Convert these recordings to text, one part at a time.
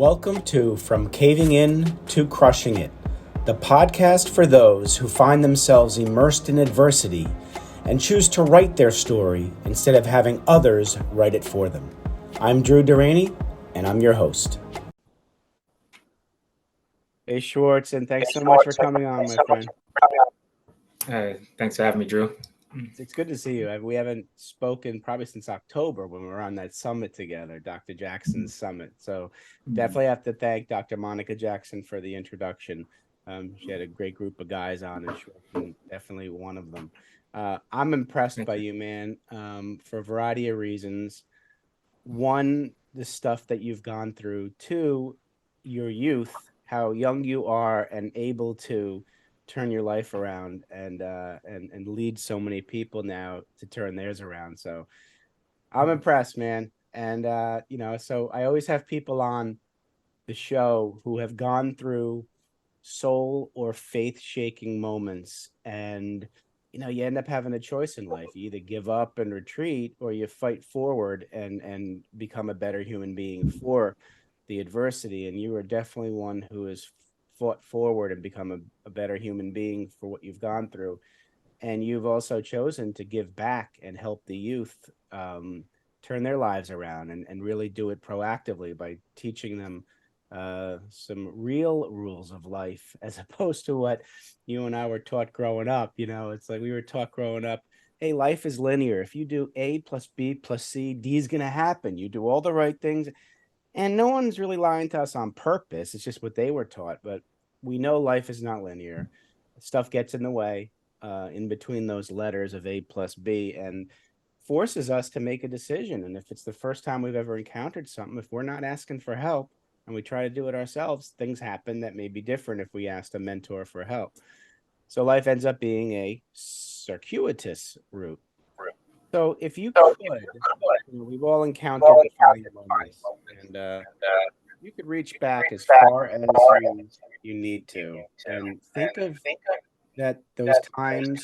Welcome to From Caving In to Crushing It, the podcast for those who find themselves immersed in adversity and choose to write their story instead of having others write it for them. I'm Deraney, and I'm your host. Hey, Schwartzen, thanks so much for coming on, my friend. Hey, thanks for having me, Drew. It's good to see you. We haven't spoken probably since October when we were on that summit together, Dr. Jackson's summit. So definitely have to thank Dr. Monica Jackson for the introduction. She had a great group of guys on, and definitely one of them. I'm impressed by you, man, for a variety of reasons. One, the stuff that you've gone through. Two, your youth, how young you are and able to turn your life around and lead so many people now to turn theirs around. So I'm impressed, man. And so I always have people on the show who have gone through soul or faith shaking moments, and you end up having a choice in life. You either give up and retreat, or you fight forward and become a better human being for the adversity. And you are definitely one who has fought forward and become a better human being for what you've gone through. And you've also chosen to give back and help the youth turn their lives around and really do it proactively by teaching them some real rules of life, as opposed to what you and I were taught growing up. It's like we were taught growing up, hey, life is linear. If you do A plus B plus C, D is going to happen. You do all the right things. And no one's really lying to us on purpose. It's just what they were taught. But we know life is not linear. Stuff gets in the way in between those letters of A plus B and forces us to make a decision. And if it's the first time we've ever encountered something, if we're not asking for help and we try to do it ourselves, things happen that may be different if we asked a mentor for help. So life ends up being a circuitous route. So if you could, we've all encountered defining moments, and you could reach back as far as you need to, and think of those times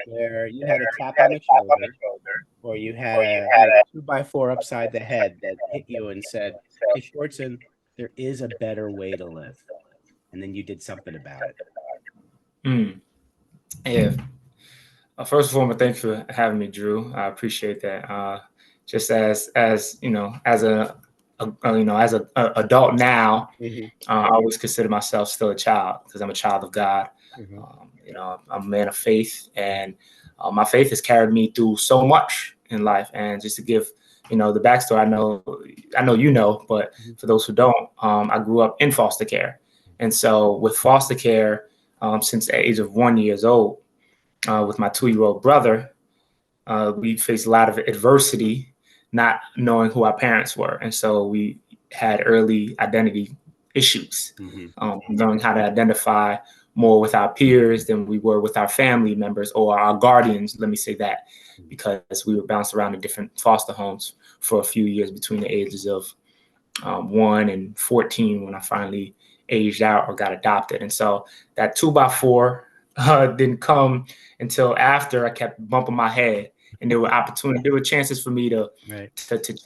where you had a tap on the shoulder, or you had a 2x4 upside the head that hit you and said, "Hey, Schwartzen, there is a better way to live," and then you did something about it. Yeah. First and foremost, thanks for having me, Drew. I appreciate that. Just as an adult now, I always consider myself still a child because I'm a child of God. I'm a man of faith, and my faith has carried me through so much in life. And just to give the backstory, I know, but for those who don't, I grew up in foster care, and so with foster care, since the age of 1 year old. With my 2-year-old brother, we faced a lot of adversity, not knowing who our parents were. And so we had early identity issues, learning how to identify more with our peers than we were with our family members or our guardians. Let me say that, because we were bounced around in different foster homes for a few years between the ages of 1 and 14 when I finally aged out or got adopted. And so that 2x4 didn't come until after I kept bumping my head, and there were chances for me to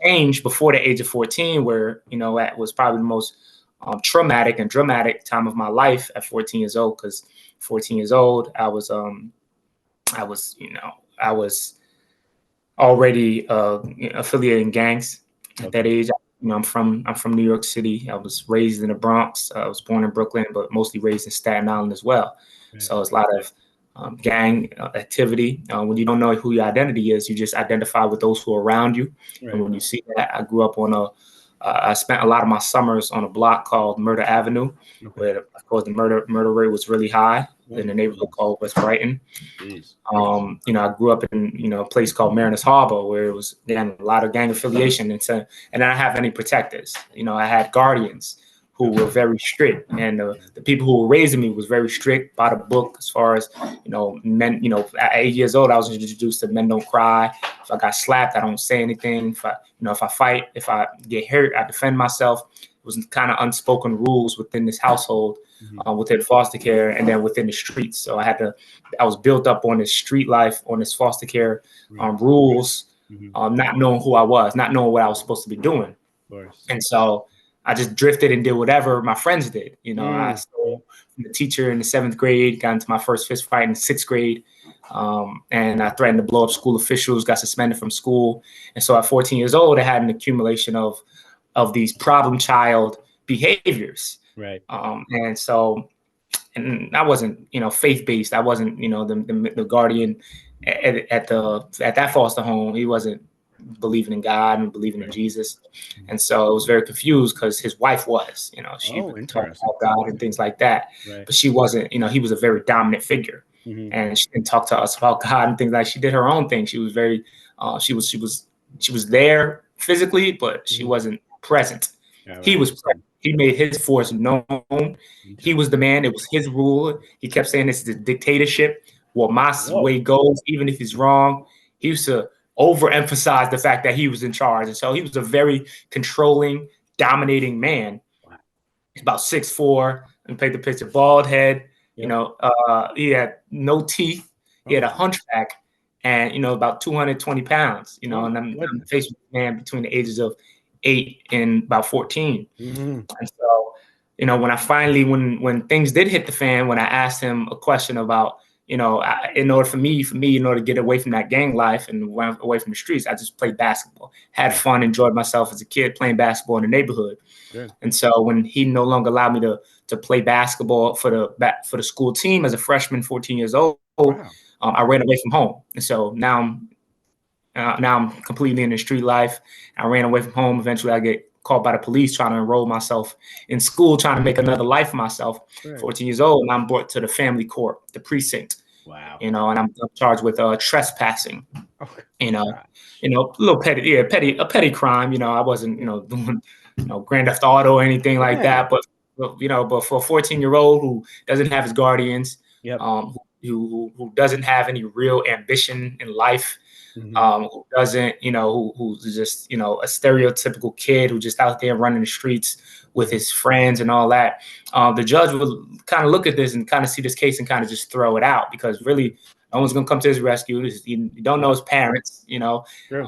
change before the age of 14, where that was probably the most traumatic and dramatic time of my life at 14 years old. Because 14 years old, I was already affiliated in gangs at that age. I'm from New York City. I was raised in the Bronx. I was born in Brooklyn, but mostly raised in Staten Island as well. So it's a lot of gang activity. When you don't know who your identity is, you just identify with those who are around you. And when you see that, I grew up I spent a lot of my summers on a block called Murder Avenue, where, of course, the murder rate was really high in a neighborhood called West Brighton. I grew up in a place called Mariners Harbor, where it was, again, a lot of gang affiliation. And I didn't have any protectors. I had guardians who were very strict, and the people who were raising me was very strict by the book as far as men. At 8 years old, I was introduced to men don't cry. If I got slapped, I don't say anything. If I fight, if I get hurt, I defend myself. It was kind of unspoken rules within this household, within foster care, and then within the streets. So I was built up on this street life, on this foster care rules, not knowing who I was, not knowing what I was supposed to be doing. And so I just drifted and did whatever my friends did. You know, I stole from the teacher in the 7th grade, got into my first fist fight in 6th grade. And I threatened to blow up school officials, got suspended from school. And so at 14 years old, I had an accumulation of these problem child behaviors. Right. And so, and I wasn't, you know, faith-based. I wasn't, you know, the guardian at that foster home. He wasn't believing in God and believing in Jesus. And so I was very confused because his wife was, you know, she would talk about God and things like that. Right. But she wasn't, you know, he was a very dominant figure. And she didn't talk to us about God and things like. She did her own thing. She was very, she was there physically, but she wasn't present. Right. He was present. He made his force known. He was the man. It was his rule. He kept saying this is a dictatorship. Well, my way goes, even if he's wrong. He used to overemphasize the fact that he was in charge. And so he was a very controlling, dominating man. Wow. He's about 6'4", and paint the picture, bald head. You know, he had no teeth. He had a hunchback, and you know, about 220 pounds. You know, and I'm faced with a man between the ages of 8 and about 14. And so, you know, when I finally, when things did hit the fan, when I asked him a question about, you know, in order to get away from that gang life and away from the streets, I just played basketball, had fun, enjoyed myself as a kid playing basketball in the neighborhood. Good. And so when he no longer allowed me to play basketball for the school team as a freshman, 14 years old, I ran away from home. And so now I'm completely in the street life. I ran away from home. Eventually, I get called by the police trying to enroll myself in school, trying to make another life for myself. 14 years old, and I'm brought to the family court, the precinct. Wow. You know, and I'm charged with trespassing. You know, a little petty, a petty crime. You know, I wasn't, you know, doing, you know, Grand Theft Auto or anything like that. But you know, but for a 14-year-old who doesn't have his guardians, who doesn't have any real ambition in life. Who doesn't, you know, who's just, you know, a stereotypical kid who just out there running the streets with his friends and all that. The judge will kind of look at this and kind of see this case and kind of just throw it out because really no one's going to come to his rescue. You don't know his parents, you know. You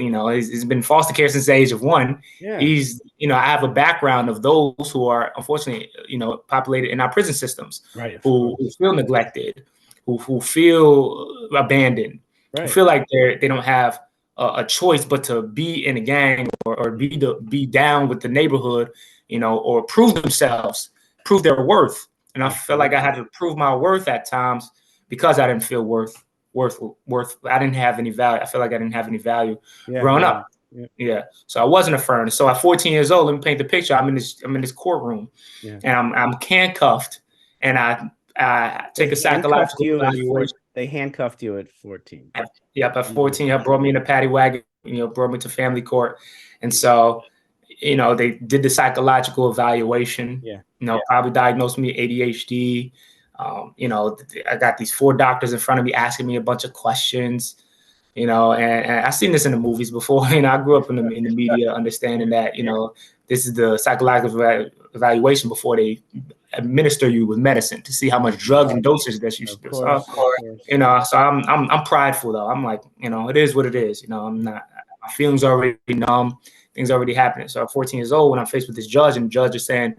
know, he's been in foster care since the age of 1. He's, you know, I have a background of those who are unfortunately, you know, populated in our prison systems, who feel neglected, who feel abandoned. I feel like they don't have a choice but to be in a gang or be down with the neighborhood, you know, or prove themselves, prove their worth. And I felt like I had to prove my worth at times because I didn't feel worth. I didn't have any value. I feel like I didn't have any value growing up. So I wasn't affirmed. So at 14 years old, let me paint the picture. I'm in this courtroom, and I'm handcuffed, and I take a psychological evaluation. They handcuffed you at 14. Yep, at 14, I brought me in a paddy wagon, you know, brought me to family court. And so, you know, they did the psychological evaluation. You know, probably diagnosed me ADHD. You know, I got these 4 doctors in front of me asking me a bunch of questions, you know, and I've seen this in the movies before. You know, I grew up in the media understanding that, you know, this is the psychological evaluation before they administer you with medicine to see how much drug and dosage that you should do. So, you know, so I'm prideful though. I'm like, you know, it is what it is. You know, I'm not, my feelings are already numb, things already happening. So at 14 years old, when I'm faced with this judge and the judge is saying,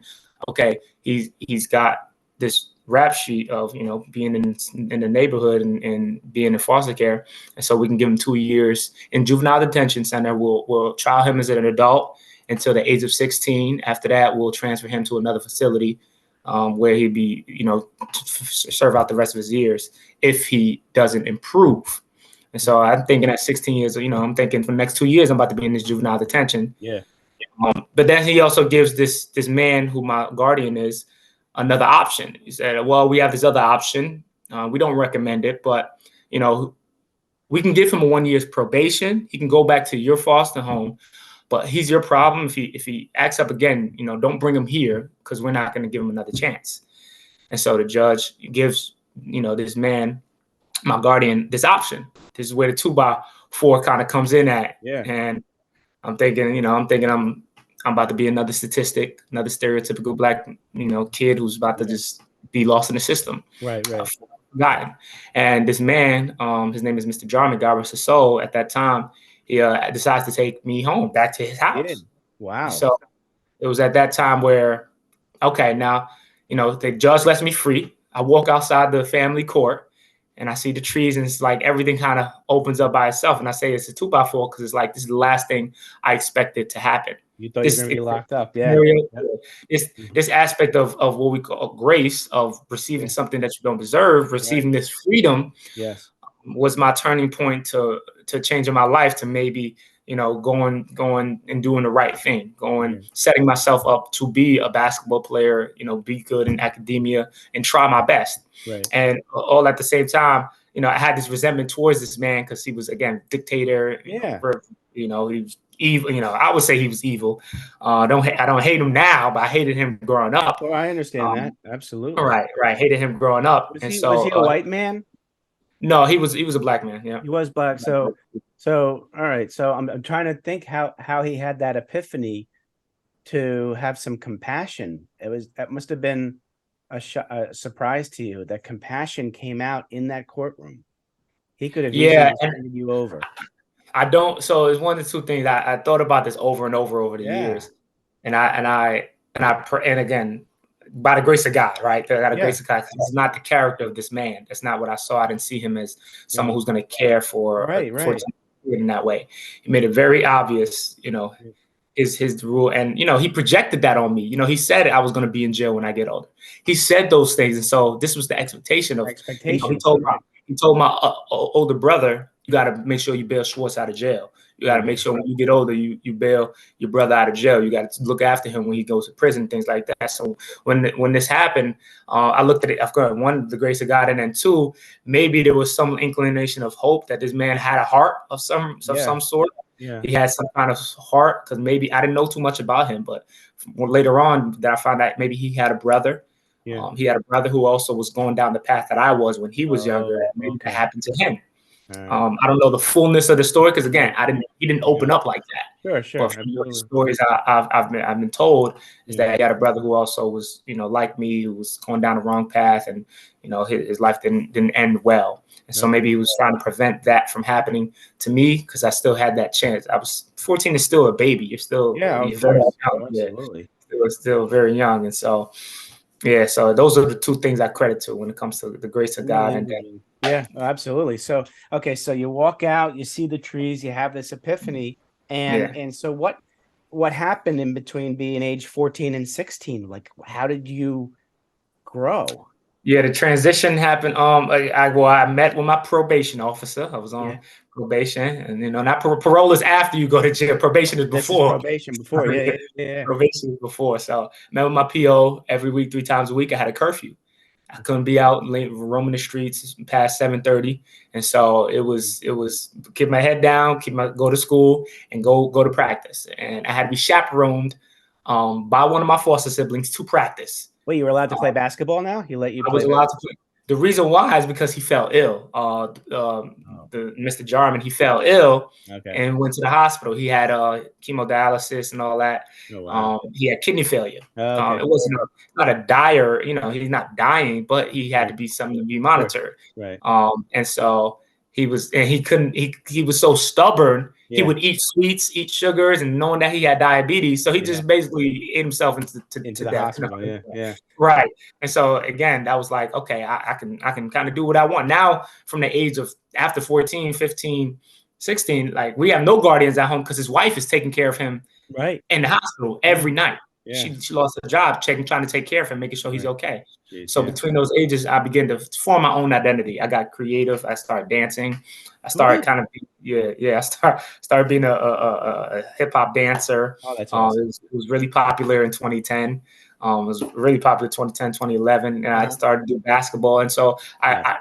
okay, he's got this rap sheet of, you know, being in the neighborhood and being in foster care. And so we can give him 2 years in juvenile detention center. We'll trial him as an adult until the age of 16. After that, we'll transfer him to another facility where he'd be, you know, serve out the rest of his years if he doesn't improve. And so I'm thinking at 16 years, you know, I'm thinking for the next 2 years, I'm about to be in this juvenile detention. But then he also gives this man who my guardian is another option. He said, well, we have this other option. We don't recommend it, but, you know, we can give him a 1 year's probation. He can go back to your foster home. But he's your problem. If he acts up again, you know, don't bring him here because we're not going to give him another chance. And so the judge gives, you know, this man, my guardian, this option. This is where the 2x4 kind of comes in at. And I'm thinking, you know, I'm about to be another statistic, another stereotypical black, you know, kid who's about to just be lost in the system. Forgotten. And this man, his name is Mr. Jarman, God rest his soul. At that time, he decides to take me home back to his house. Wow. So, it was at that time where, okay, now, you know, the judge lets me free. I walk outside the family court and I see the trees, and it's like everything kind of opens up by itself. And I say it's a 2x4 because it's like this is the last thing I expected to happen. You thought you were going to be locked up. Yeah. This aspect of what we call grace, of receiving something that you don't deserve, receiving this freedom, was my turning point to changing my life, to maybe, you know, going and doing the right thing, setting myself up to be a basketball player, you know, be good in academia and try my best. And all at the same time, you know, I had this resentment towards this man because he was, again, dictator. You know, he was evil. You know, I would say he was evil. I don't hate him now, but I hated him growing up. Oh, I understand that. Absolutely. Right. Hated him growing up. Was he a white man? No, he was a black man. Yeah, he was black. So all right. So I'm trying to think how he had that epiphany to have some compassion. That must have been a surprise to you that compassion came out in that courtroom. He could have handed you over. I don't. So it's one of the two things. I thought about this over and over the years, and again, by the grace of God, right? By the grace of God, he's not the character of this man. That's not what I saw. I didn't see him as someone who's going to care for in that way. He made it very obvious, you know, his rule, and you know, he projected that on me. You know, he said I was going to be in jail when I get older. He said those things, and so this was the expectation of. You know, he told my older brother, you got to make sure you bail Schwartz out of jail. You got to make sure when you get older, you bail your brother out of jail. You got to look after him when he goes to prison, things like that. So when this happened, I looked at it. Of course, one, the grace of God, and then two, maybe there was some inclination of hope that this man had a heart of some sort. He had some kind of heart, because maybe I didn't know too much about him, but later on that I found out maybe he had a brother. He had a brother who also was going down the path that I was when he was younger. And maybe that happened to him. I don't know the fullness of the story, because again, he didn't open up like that. Sure. But from the stories I've been told is that he had a brother who also was, you know, like me, who was going down the wrong path, and you know, his life didn't end well. And so maybe he was trying to prevent that from happening to me, because I still had that chance. I was 14 is still a baby. You're still very young. Absolutely. Still very young, and so. Yeah, so those are the two things I credit to when it comes to the grace of God. And absolutely. So, okay, so you walk out, you see the trees, you have this epiphany, and so what happened in between being age 14 and 16? Like, how did you grow? Yeah, the transition happened. I met with my probation officer. I was on probation, and you know, not parole is after you go to jail. Probation is before. Probation before, Probation is before. So met with my PO every week, 3 times a week. I had a curfew. I couldn't be out roaming the streets past 7:30, and so it was keep my head down, go to school, and go to practice. And I had to be chaperoned by one of my foster siblings to practice. Wait, you were allowed to play basketball now? He let you play? I was allowed to play. The reason why is because he fell ill. Mr. Jarman, he fell ill and went to the hospital. He had hemodialysis and all that. Oh, wow. He had kidney failure. It wasn't not a dire, you know, he's not dying, but he had to be something to be monitored. Right. And so he was so stubborn. He would eat sweets, eat sugars, and knowing that he had diabetes, so he just basically ate himself into the death. Hospital. Yeah. Right. And so again, that was like, okay, I can kind of do what I want. Now, from the age of after 14, 15, 16, like we have no guardians at home because his wife is taking care of him in the hospital every night. Yeah. She lost her job, trying to take care of him, making sure he's okay. So between those ages, I began to form my own identity. I got creative. I started dancing. I started kind of I started being a hip hop dancer. Oh, that's awesome. It was really popular in 2010. It was really popular 2010, 2011, and I started doing basketball. And so I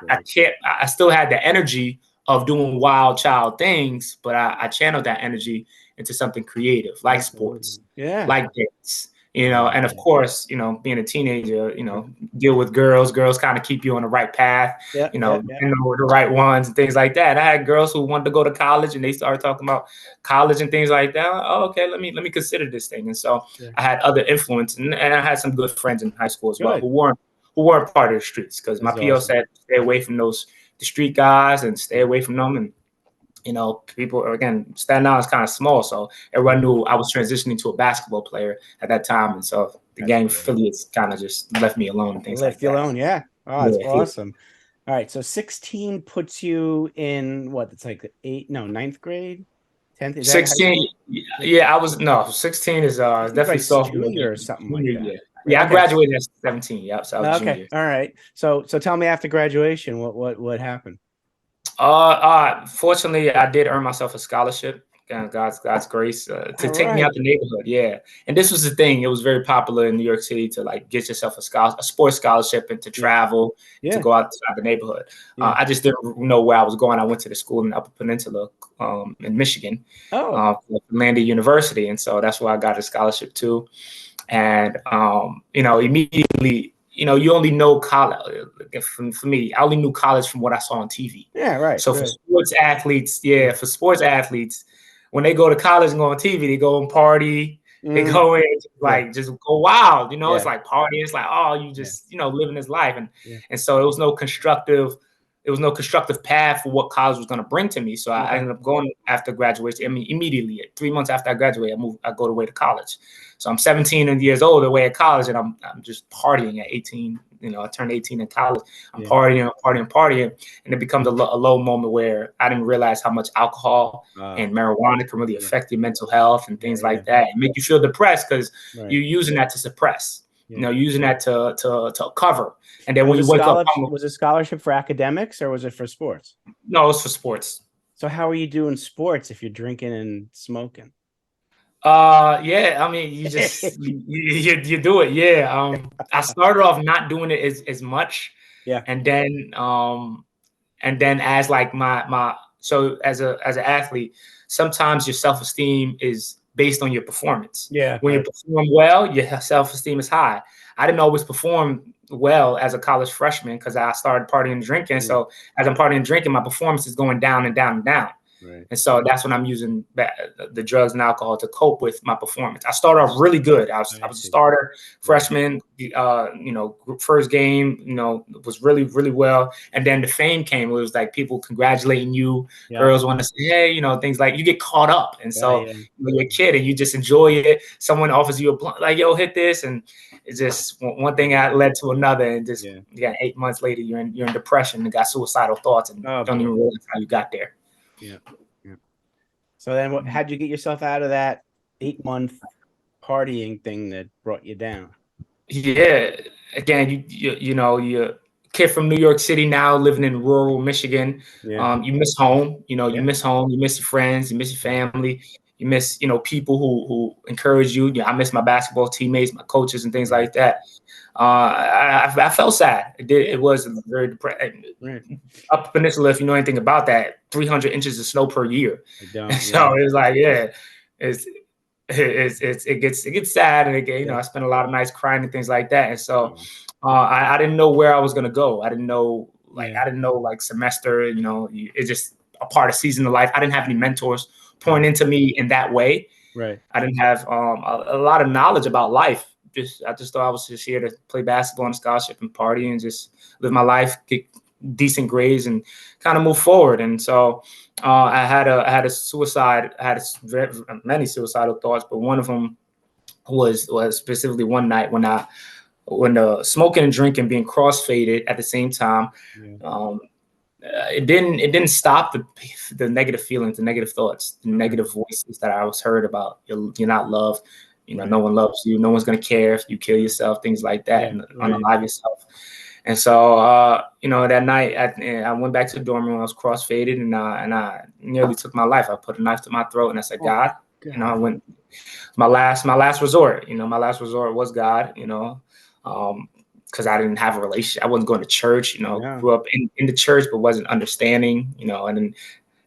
still had the energy of doing wild child things, but I channeled that energy into something creative, like sports, like dance, you know, and of course, you know, being a teenager, you know, deal with girls kind of keep you on the right path, you know, the right ones and things like that. I had girls who wanted to go to college and they started talking about college and things like that. Oh, okay, let me consider this thing. And so I had other influence, and I had some good friends in high school as well who weren't part of the streets, because my PO said stay away from the street guys and stay away from them. And you know, people, again, Staten Island is kind of small, so everyone knew I was transitioning to a basketball player at that time, and so the gang affiliates kind of just left me alone and things like that. Left you alone, yeah. Oh, that's awesome. All right, so 16 puts you in what? It's like ninth grade, 10th. Is 16, yeah, I was 16 is definitely like sophomore junior or something like that. Year. Yeah, I graduated at 17. Yeah, so I was okay, junior. all right. So tell me after graduation, what happened? Fortunately, I did earn myself a scholarship. God's grace to take me out the neighborhood. Yeah, and this was the thing. It was very popular in New York City to like get yourself a sports scholarship and to travel to go outside the neighborhood. I just didn't know where I was going. I went to the school in the Upper Peninsula in Michigan, Landy University, and so that's where I got a scholarship to. And you know, immediately, you know, you only know college. For me, I only knew college from what I saw on TV. Yeah, right. So for sports athletes, for sports athletes, when they go to college and go on TV, they go and party. They go in like just go wild. You know, it's like partying. It's like, oh, you just you know, living this life, and so it was no constructive. It was no constructive path for what college was going to bring to me. So I ended up going after graduation. I mean, immediately, 3 months after I graduated, I go away to college. So I'm 17 years old away at college, and I'm just partying at 18. You know, I turned 18 in college. I'm partying, and it becomes a low moment where I didn't realize how much alcohol and marijuana can really affect your mental health and things like that, and make you feel depressed because you're using that to suppress. You know, using that to cover. And then when you wake up, was it scholarship for academics or was it for sports? No, it's for sports. So how are you doing sports if you're drinking and smoking? Yeah, I mean, you just you do it. Yeah. I started off not doing it as much. Yeah. And then as like so as an athlete, sometimes your self-esteem is based on your performance. Yeah. When you perform well, your self-esteem is high. I didn't always perform well as a college freshman because I started partying and drinking. So as I'm partying and drinking, my performance is going down and down and down. Right. And so that's when I'm using the drugs and alcohol to cope with my performance. I started off really good. I was a starter, freshman, you know, first game, you know, was really, really well. And then the fame came. It was like people congratulating you. Girls want to say, hey, you know, things like you get caught up. And so you're a kid and you just enjoy it. Someone offers you a blunt, like, yo, hit this. And it's just one thing led to another. And just 8 months later, you're in depression and got suicidal thoughts and don't even realize how you got there. Yeah. So then how'd you get yourself out of that 8-month partying thing that brought you down? Yeah. Again, you know, you're a kid from New York City now living in rural Michigan. You miss home, you know, you miss home, you miss your friends, you miss your family, you miss, you know, people who encourage you. I miss my basketball teammates, my coaches and things like that. I felt sad. It was very depressing. Up Peninsula, if you know anything about that, 300 inches of snow per year. So it's like, it gets sad, and you know, I spent a lot of nights crying and things like that. And so I didn't know where I was gonna go. I didn't know like semester. You know, it's just a part of season of life. I didn't have any mentors pouring into me in that way. Right. I didn't have a lot of knowledge about life. I just thought I was just here to play basketball on a scholarship and party and just live my life, get decent grades and kind of move forward. And so I had many suicidal thoughts, but one of them was specifically one night when the smoking and drinking being crossfaded at the same time. It didn't stop the negative feelings, the negative thoughts, the negative voices that I was heard about. You're not loved. You know, no one loves you. No one's going to care if you kill yourself, things like that, and unalive yourself. And so, you know, that night I went back to the dorm room. I was crossfaded and I nearly took my life. I put a knife to my throat and I said, God, you know, I went my last resort. You know, my last resort was God. You know, because I didn't have a relationship. I wasn't going to church. You know, grew up in the church but wasn't understanding. You know, and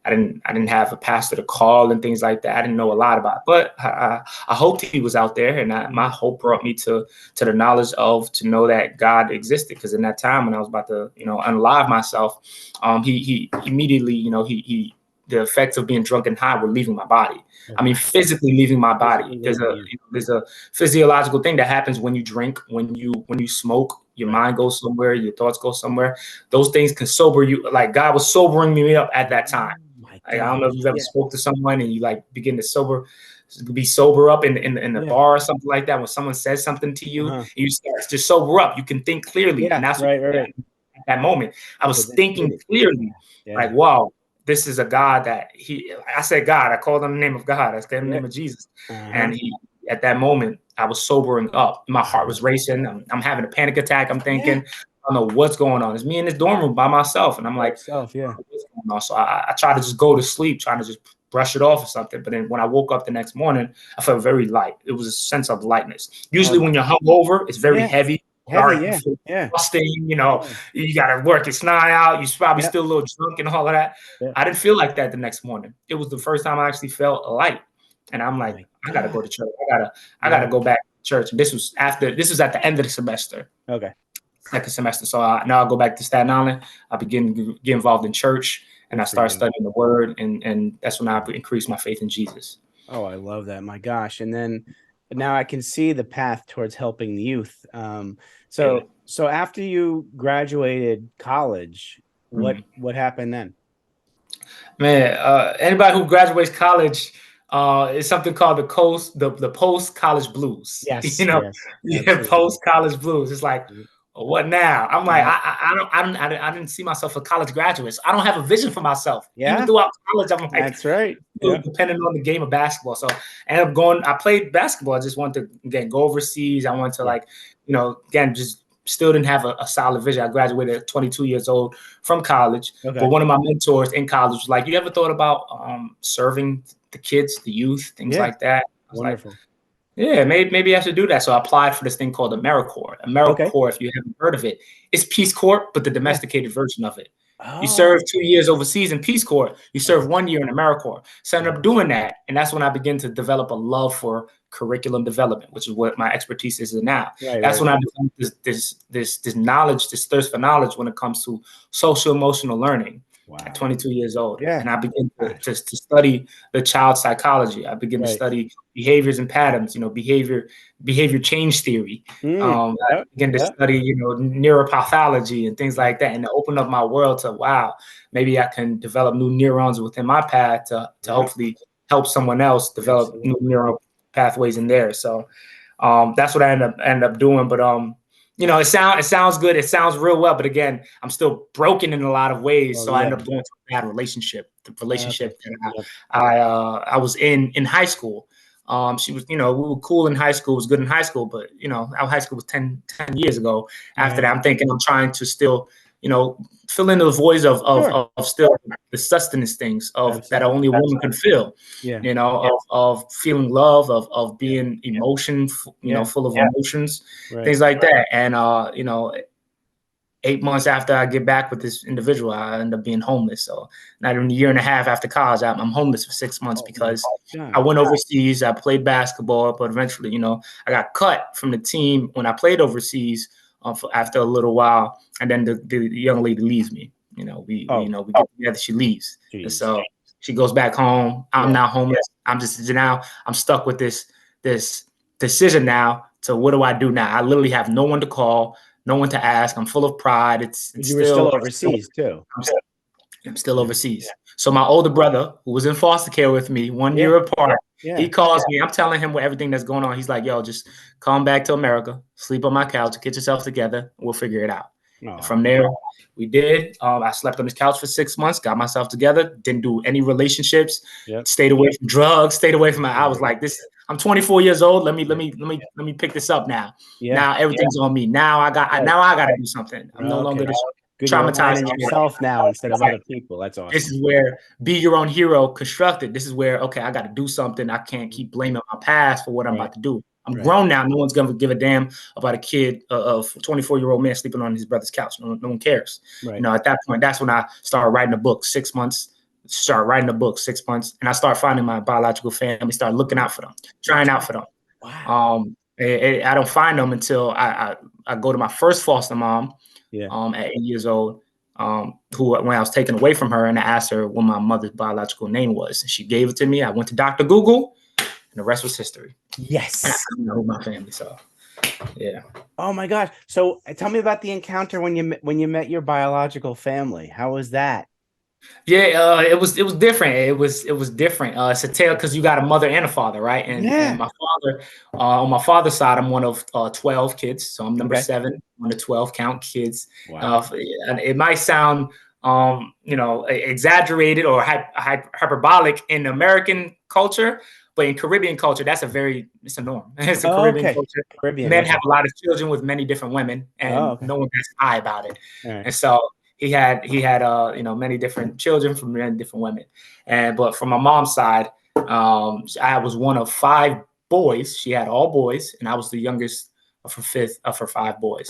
I didn't have a pastor to call and things like that. I didn't know a lot about it, but I hoped he was out there, and my hope brought me to the knowledge to know that God existed. Because in that time when I was about to, you know, unalive myself, he immediately, you know, the effects of being drunk and high were leaving my body. I mean, physically leaving my body. There's a physiological thing that happens when you drink, when you smoke. Your mind goes somewhere, your thoughts go somewhere. Those things can sober you. Like God was sobering me up at that time. Like, I don't know if you've ever spoke to someone and you like begin to be sober up in the bar or something like that. When someone says something to you, and you start to sober up, you can think clearly. And that's right. At that moment, I was thinking clearly, like, wow, this is a God that I said God, I called on the name of God. I said the name of Jesus. And at that moment, I was sobering up. My heart was racing. I'm having a panic attack. I'm thinking, I don't know what's going on. It's me in this dorm room by myself. And I'm like, what's going on? So I try to just go to sleep, trying to just brush it off or something. But then when I woke up the next morning, I felt very light. It was a sense of lightness. Usually when you're hungover, it's very heavy, dark, busting, you know, you got to work your snot out. You're probably still a little drunk and all of that. I didn't feel like that the next morning. It was the first time I actually felt light. And I'm like, I got to go to church. I got to go back to church. And this was at the end of the semester. Okay. Second semester. So now I go back to Staten Island. I begin to get involved in church, and I start studying the word. And that's when I increase my faith in Jesus. Oh, I love that. My gosh. And then now I can see the path towards helping the youth. So after you graduated college, what happened then? Man, anybody who graduates college, it's something called the post college blues. Yes, you know, post college blues. It's like, what now? I'm like, I didn't see myself a college graduate. So I don't have a vision for myself. Even throughout college, I'm like, that's right. Depending on the game of basketball. So I ended up going. I played basketball. I just wanted to again go overseas. I wanted to again just. Still didn't have a solid vision. I graduated at 22 years old from college. But one of my mentors in college was like, you ever thought about serving the kids, the youth, things like that? I was wonderful. Like, yeah, maybe I should do that. So I applied for this thing called AmeriCorps. AmeriCorps, if you haven't heard of it, it's Peace Corps, but the domesticated version of it. You serve 2 years overseas in Peace Corps. You serve 1 year in AmeriCorps. So I ended up doing that. And that's when I began to develop a love for curriculum development, which is what my expertise is in now. That's when I developed this knowledge, this thirst for knowledge when it comes to social emotional learning. At 22 years old. And I began to study the child psychology. I began to study behaviors and patterns, behavior change theory. I began to study, neuropathology and things like that. And to open up my world to, wow, maybe I can develop new neurons within my path to hopefully help someone else develop new neural pathways in there. So that's what I end up doing. But it sounds good. It sounds real well. But again, I'm still broken in a lot of ways. So I end up going to a bad relationship. The relationship that I was in high school. She was, we were cool in high school, was good in high school, but our high school was 10 years ago. After that, I'm thinking I'm trying to still, fill in the voids of still the sustenance things that only a woman can feel, of feeling love, of being emotion, full of emotions, things like that. And, 8 months after I get back with this individual, I end up being homeless. So not even a year and a half after college, I'm homeless for 6 months because I went overseas. I played basketball, but eventually, I got cut from the team when I played overseas after a little while. And then the young lady leaves me. We get together. She leaves. And so she goes back home. I'm now homeless. I'm stuck with this decision now. So what do I do now? I literally have no one to call. No one to ask. I'm full of pride. You were still overseas too. I'm still overseas. So my older brother, who was in foster care with me 1 year apart, he calls me. I'm telling him everything that's going on. He's like, yo, just come back to America, sleep on my couch, get yourself together. We'll figure it out. From there, we did. I slept on his couch for 6 months, got myself together, didn't do any relationships, stayed away from drugs, stayed away from I was like, I'm 24 years old. Let me pick this up now. Now everything's on me. Now I got to do something. I'm no longer traumatizing yourself now instead of other people. That's awesome. This is where be your own hero constructed. This is where, okay, I got to do something. I can't keep blaming my past for what I'm about to do. I'm grown now. No one's going to give a damn about a kid, a 24-year-old man sleeping on his brother's couch. No one cares. At that point, that's when I started writing a book. 6 months. Start writing a book 6 months, and I start finding my biological family, start looking out for them, trying out for them. Wow. I don't find them until I go to my first foster mom at 8 years old, who when I was taken away from her, and I asked her what my mother's biological name was, and she gave it to me. I went to Dr. Google, and the rest was history. Yes. And I know my family, so yeah. Oh my gosh. So tell me about the encounter when you met your biological family. How was that? Yeah, it was different. It was different. It's a tale because you got a mother and a father, right? And my father, on my father's side, I'm one of 12 kids, so I'm number Okay. 7, one of 12 count kids. Wow. And it might sound exaggerated or hyperbolic in American culture, but in Caribbean culture, it's a norm. It's a Oh, Caribbean okay. culture. Caribbean. Men have Okay. a lot of children with many different women, Oh, and okay. no one gets high about it. All right. And so he had many different children from many different women, but from my mom's side, I was one of 5 boys. She had all boys, and I was the youngest of her 5th of her 5 boys.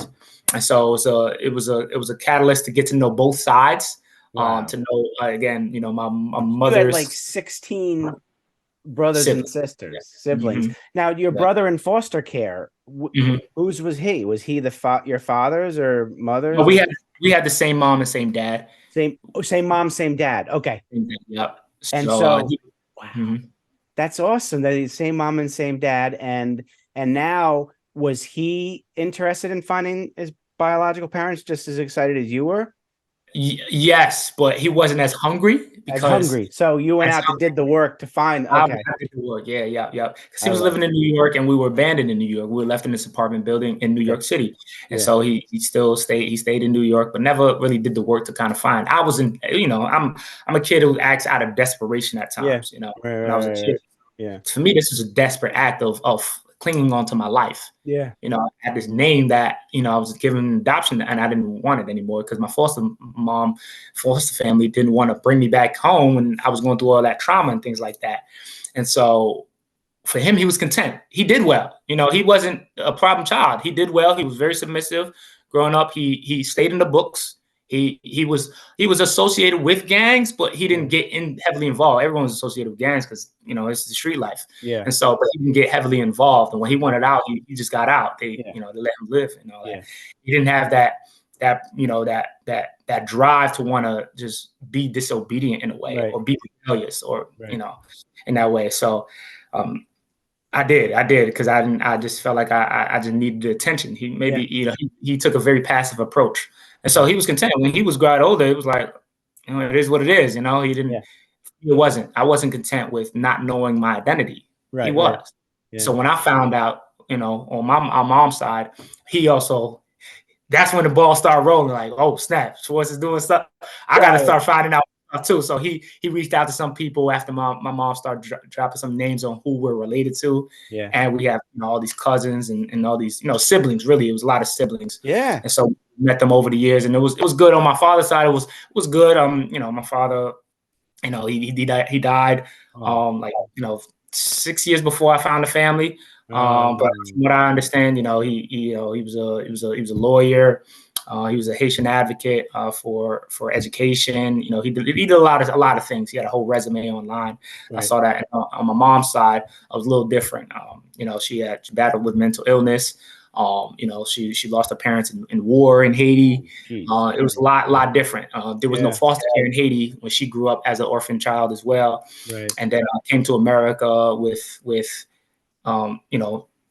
And so it was a catalyst to get to know both sides, Wow. to know again, my You had like mother's 16 brothers and siblings. sisters, Yeah. siblings. Now, your Yeah. brother in foster care, Mhm. whose was he? Was he your father's or But mother's? we had the same mom and same dad. Same mom, same dad. Okay. Yep. And So so, wow, mhm. that's awesome. That he's same mom and same dad. And now, was he interested in finding his biological parents just as excited as you were? Yes, but he wasn't as hungry As because hungry. So you went as out and did the work to find. I would Okay. have to do work. Yeah, yeah, yeah. Because he I was love living it. in New York and we were abandoned in New York. We were left in this apartment building in New Okay. York City. And Yeah. so he still stayed, he stayed in New York, but never really did the work to kind of find. I was in, I'm a kid who acts out of desperation at Yeah. times, Right, when I was a right, right, kid. right. Yeah. For me, this was a desperate act of clinging on to my life. Yeah. I had this name that, I was given adoption and I didn't want it anymore because my foster family didn't want to bring me back home when I was going through all that trauma and things like that. And so for him, he was content. He did well. He wasn't a problem child. He did well. He was very submissive. Growing up, he stayed in the books. He was associated with gangs, but he didn't get heavily involved. Everyone was associated with gangs because it's the street life. Yeah. And so, but he didn't get heavily involved. And when he wanted out, he just got out. They Yeah. they let him live and all that. Yeah. He didn't have that drive to want to just be disobedient in a way, Right. or be rebellious, or Right. in that way. So I did because I just felt like I just needed the attention. He took a very passive approach, and so he was content. When he was growing older, it was like, it is what it is. He didn't. Yeah. I wasn't content with not knowing my identity. He Right. was. Yeah. So when I found out, on my mom's side, he also. That's when the ball started rolling. Like, oh snap, Schwartz is doing stuff. I got to start finding out stuff too. So he reached out to some people after my mom started dropping some names on who we're related to. Yeah. And we have all these cousins and all these siblings. Really, it was a lot of siblings. Yeah. And so we met them over the years, and it was good on my father's side. It was good. My father, he died 6 years before I found a family. But from what I understand, he was a lawyer. He was a Haitian advocate for education. He did a lot of things. He had a whole resume online. Right. I saw that. On my mom's side, I was a little different. She battled with mental illness. She lost her parents in war in Haiti. It was a lot different. There was no foster care in Haiti when she grew up as an orphan child as well. Right. And then came to America with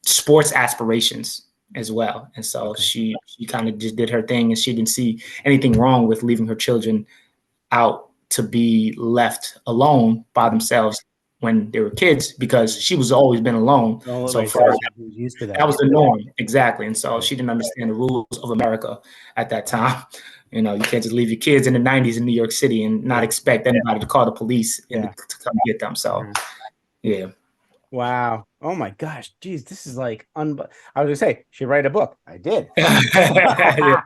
sports aspirations as well. And so she kind of just did her thing, and she didn't see anything wrong with leaving her children out to be left alone by themselves when they were kids, because she was always been alone. So for her, that was the norm. Exactly. And so she didn't understand the rules of America at that time. You can't just leave your kids in the 90s in New York City and not expect anybody to call the police and to come get them. So, yeah. Wow. Oh my gosh. Geez, this is like I was gonna say, she write a book. I did. Yeah.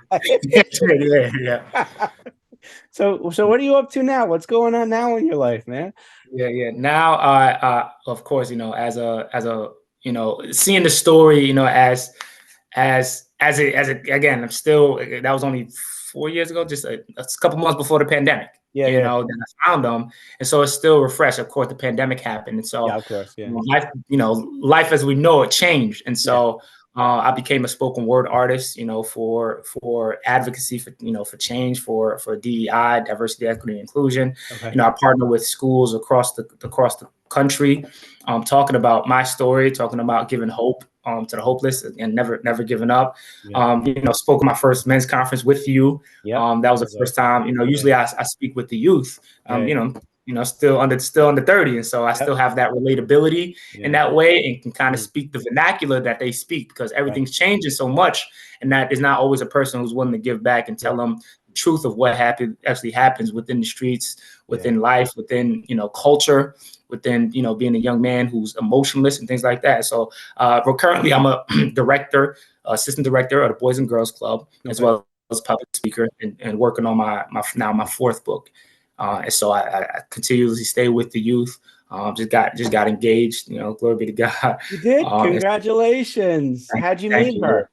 So what are you up to now? What's going on now in your life, man? Yeah. Now, of course, as a seeing the story, as again, I'm still, that was only 4 years ago, just a couple months before the pandemic. Then I found them, and so it's still refreshed. Of course, the pandemic happened, and so of course, life as we know it changed, and so I became a spoken word artist, for advocacy, for change, for DEI, diversity, equity, and inclusion. Okay. I partner with schools across the country, talking about my story, talking about giving hope to the hopeless and never giving up. Yeah. Spoke at my first men's conference with you. Yep. That was the first time. Usually I speak with the youth. Still under 30, and so I still have that relatability in that way, and can kind of speak the vernacular that they speak, because everything's changing so much, and that is not always a person who's willing to give back and tell them the truth of what actually happens within the streets, within life, within culture, within being a young man who's emotionless and things like that. So currently I'm a assistant director of the Boys and Girls Club, as well as public speaker, and working on my fourth book. And so I continuously stay with the youth. Just got engaged. Glory be to God. You did. Congratulations. How'd you meet her?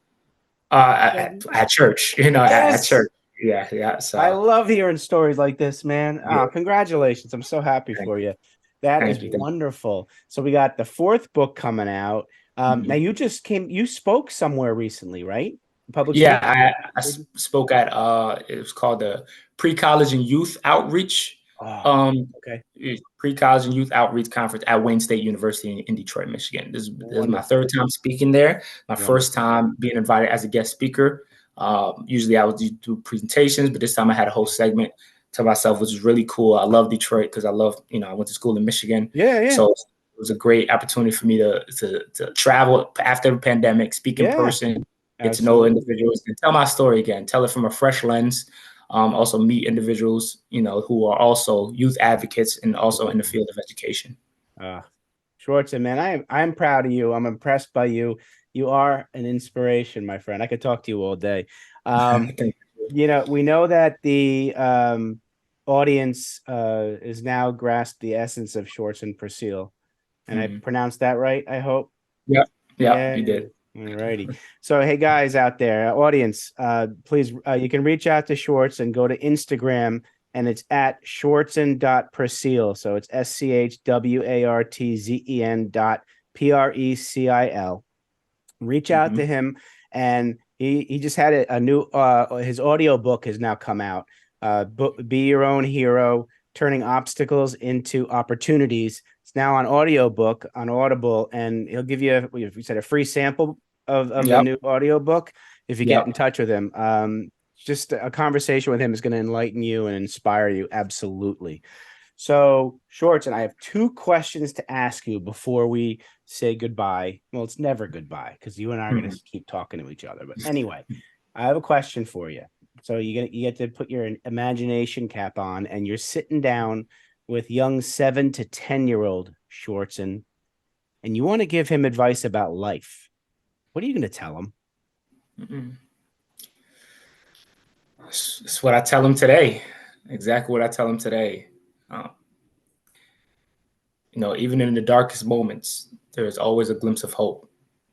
At church. At church. Yeah. So I love hearing stories like this, man. Congratulations. I'm so happy for you. That is wonderful. So we got the fourth book coming out. Now you spoke somewhere recently, right? Public speaking? I spoke at it was called the Pre-College and Youth Outreach. Pre-College and Youth Outreach Conference at Wayne State University in Detroit, Michigan. This is my third time speaking there. My first time being invited as a guest speaker. Usually I would do presentations, but this time I had a whole segment to myself, which was really cool. I love Detroit because I went to school in Michigan. Yeah. So it was a great opportunity for me to travel after the pandemic, speak in person, get to know individuals, and tell my story again, tell it from a fresh lens. Also meet individuals, who are also youth advocates and also in the field of education. Schwartzen, man, I'm proud of you. I'm impressed by you. You are an inspiration, my friend. I could talk to you all day. We know that the audience is now grasped the essence of Schwartzen Precil. And I pronounced that right, I hope? Yeah, you did. All righty. So, hey, guys out there, audience, please, you can reach out to Schwartz and go to Instagram, and it's at Schwartzen.Precil. So it's SCHWARTZEN.PRECIL. Reach out to him, and he just had a new his audio book has now come out. Be Your Own Hero: Turning Obstacles into Opportunities. It's now on audiobook on Audible, and he'll give you a free sample of the new audiobook if you get in touch with him. Just a conversation with him is going to enlighten you and inspire you. Absolutely. So, Schwartz, and I have two questions to ask you before we say goodbye. Well, it's never goodbye because you and I are going to keep talking to each other. But anyway, I have a question for you. So you get to put your imagination cap on, and you're sitting down with young 7 to 10-year-old Schwartzen, and you want to give him advice about life. What are you going to tell him? It's what I tell him today. Exactly what I tell him today. Even in the darkest moments, there is always a glimpse of hope.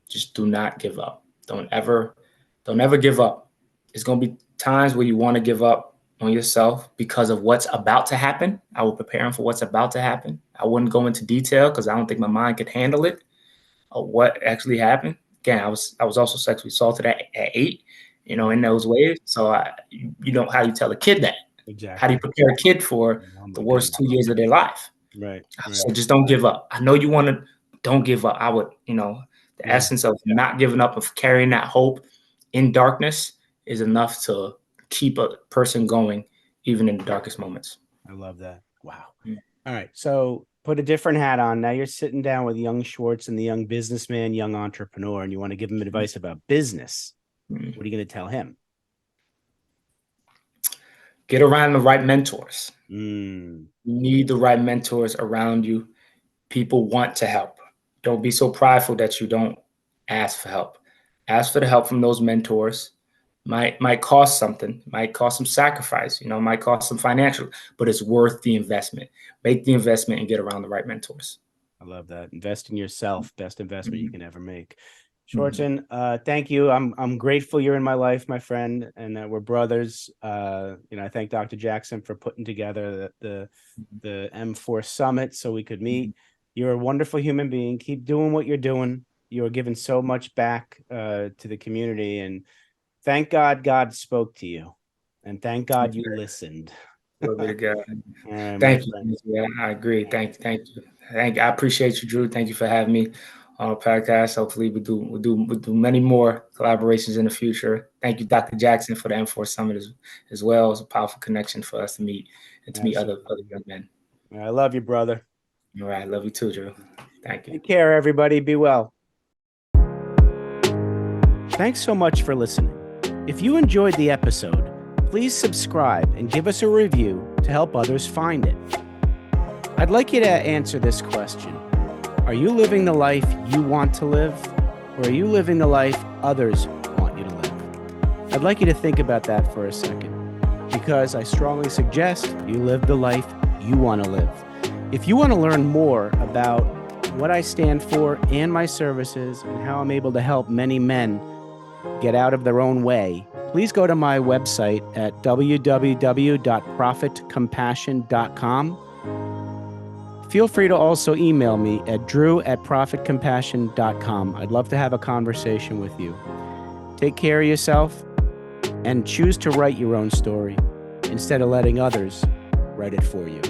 Just do not give up. Don't ever give up. It's going to be times where you want to give up on yourself because of what's about to happen. I will prepare him for what's about to happen. I wouldn't go into detail because I don't think my mind could handle it, or what actually happened. Again, I was also sexually assaulted at 8, in those ways. So how do you tell a kid that? Exactly. How do you prepare a kid for the worst 2 years of their life? Right. So just don't give up. I know you want to, don't give up. I would, the essence of not giving up, of carrying that hope in darkness is enough to keep a person going, even in the darkest moments. I love that. Wow. All right. So put a different hat on. Now you're sitting down with young Schwartz and the young businessman, young entrepreneur, and you want to give him advice about business. What are you going to tell him? Get around the right mentors. You need the right mentors around you. People want to help. Don't be so prideful that you don't ask for help. Ask for the help from those mentors. Might cost something, might cost some sacrifice, might cost some financial, but it's worth the investment. Make the investment and get around the right mentors. I love that. Invest in yourself. Best investment you can ever make. Schwartzen, thank you. I'm grateful you're in my life, my friend, and that we're brothers. I thank Dr. Jackson for putting together the M4 Summit so we could meet. You're a wonderful human being. Keep doing what you're doing. You're giving so much back to the community, and thank God spoke to you, and thank God you listened. Glory to God. Thank you. Yeah, I agree. Thank you. I appreciate you, Drew. Thank you for having me. podcast. Hopefully we'll do many more collaborations in the future. Thank you, Dr. Jackson, for the M4 Summit as well. It's a powerful connection for us to meet and to meet other young men. I love you, brother. All right. Love you too, Drew. Thank you. Take care, everybody. Be well. Thanks so much for listening. If you enjoyed the episode, please subscribe and give us a review to help others find it. I'd like you to answer this question. Are you living the life you want to live, or are you living the life others want you to live? I'd like you to think about that for a second, because I strongly suggest you live the life you want to live. If you want to learn more about what I stand for and my services and how I'm able to help many men get out of their own way, please go to my website at www.profitcompassion.com. Feel free to also email me at drew@profitcompassion.com. I'd love to have a conversation with you. Take care of yourself and choose to write your own story instead of letting others write it for you.